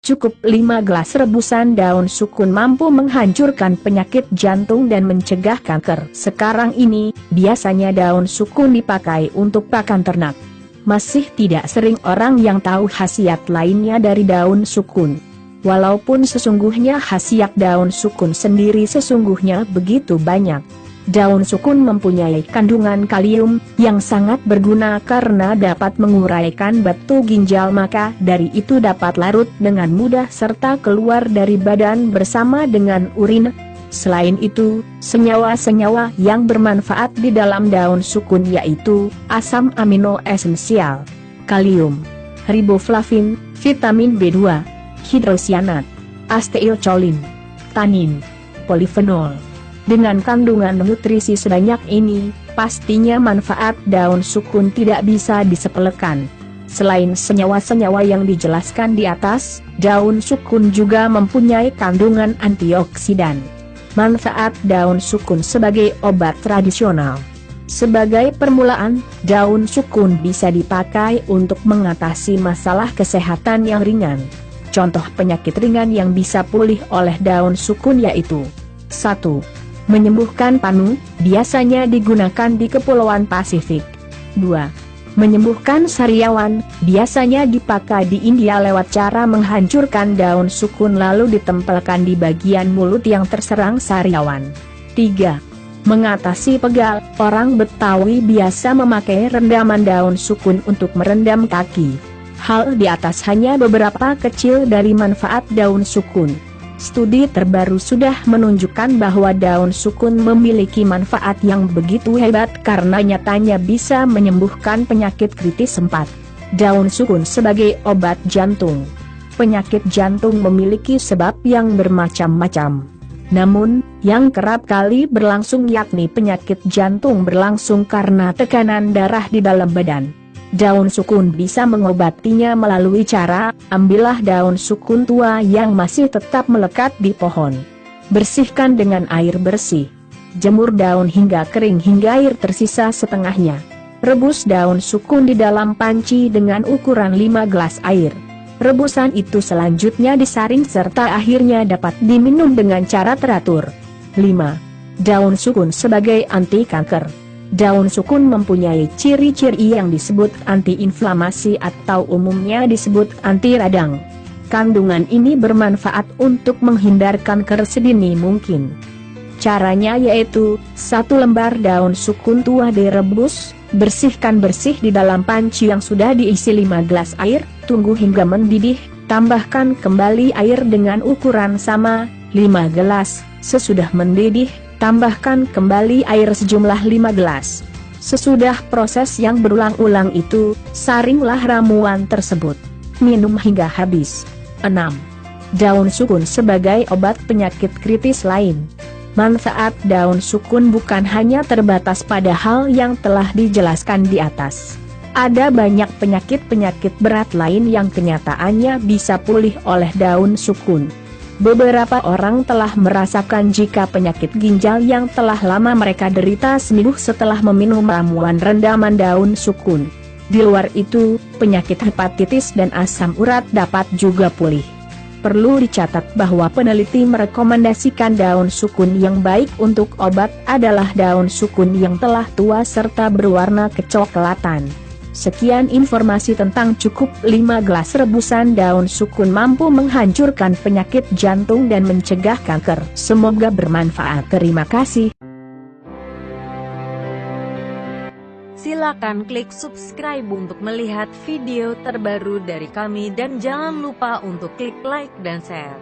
Cukup 5 gelas rebusan daun sukun mampu menghancurkan penyakit jantung dan mencegah kanker. Sekarang ini, biasanya daun sukun dipakai untuk pakan ternak. Masih tidak sering orang yang tahu khasiat lainnya dari daun sukun. Walaupun sesungguhnya khasiat daun sukun sendiri sesungguhnya begitu banyak. Daun sukun mempunyai kandungan kalium yang sangat berguna karena dapat menguraikan batu ginjal, maka dari itu dapat larut dengan mudah serta keluar dari badan bersama dengan urin. Selain itu, senyawa-senyawa yang bermanfaat di dalam daun sukun yaitu asam amino esensial, kalium, riboflavin, vitamin B2, hidrosianat, asetilkolin, tanin, polifenol. Dengan kandungan nutrisi sebanyak ini, pastinya manfaat daun sukun tidak bisa disepelekan. Selain senyawa-senyawa yang dijelaskan di atas, daun sukun juga mempunyai kandungan antioksidan. Manfaat daun sukun sebagai obat tradisional. Sebagai permulaan, daun sukun bisa dipakai untuk mengatasi masalah kesehatan yang ringan. Contoh penyakit ringan yang bisa pulih oleh daun sukun yaitu 1. Menyembuhkan panu, biasanya digunakan di Kepulauan Pasifik. 2. Menyembuhkan sariawan, biasanya dipakai di India lewat cara menghancurkan daun sukun lalu ditempelkan di bagian mulut yang terserang sariawan. 3. Mengatasi pegal, orang Betawi biasa memakai rendaman daun sukun untuk merendam kaki. Hal di atas hanya beberapa kecil dari manfaat daun sukun. Studi terbaru sudah menunjukkan bahwa daun sukun memiliki manfaat yang begitu hebat karena nyatanya bisa menyembuhkan penyakit kritis 4. Daun sukun sebagai obat jantung. Penyakit jantung memiliki sebab yang bermacam-macam. Namun, yang kerap kali berlangsung yakni penyakit jantung berlangsung karena tekanan darah di dalam badan. Daun sukun bisa mengobatinya melalui cara, ambillah daun sukun tua yang masih tetap melekat di pohon. Bersihkan dengan air bersih. Jemur daun hingga kering hingga air tersisa setengahnya. Rebus daun sukun di dalam panci dengan ukuran 5 gelas air. Rebusan itu selanjutnya disaring serta akhirnya dapat diminum dengan cara teratur. 5. Daun sukun sebagai anti kanker. Daun sukun mempunyai ciri-ciri yang disebut anti-inflamasi atau umumnya disebut anti radang. Kandungan ini bermanfaat untuk menghindar kanker sedini mungkin. Caranya yaitu, 1 lembar daun sukun tua direbus, bersihkan bersih di dalam panci yang sudah diisi 5 gelas air, tunggu hingga mendidih, tambahkan kembali air dengan ukuran sama, 5 gelas, sesudah mendidih, tambahkan kembali air sejumlah 5 gelas. Sesudah proses yang berulang-ulang itu, saringlah ramuan tersebut. Minum hingga habis. 6. Daun sukun sebagai obat penyakit kritis lain. Manfaat daun sukun bukan hanya terbatas pada hal yang telah dijelaskan di atas. Ada banyak penyakit-penyakit berat lain yang kenyataannya bisa pulih oleh daun sukun. Beberapa orang telah merasakan jika penyakit ginjal yang telah lama mereka derita sembuh setelah meminum ramuan rendaman daun sukun. Di luar itu, penyakit hepatitis dan asam urat dapat juga pulih. Perlu dicatat bahwa peneliti merekomendasikan daun sukun yang baik untuk obat adalah daun sukun yang telah tua serta berwarna kecoklatan. Sekian informasi tentang cukup 5 gelas rebusan daun sukun mampu menghancurkan penyakit jantung dan mencegah kanker. Semoga bermanfaat. Terima kasih. Silakan klik subscribe untuk melihat video terbaru dari kami dan jangan lupa untuk klik like dan share.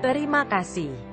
Terima kasih.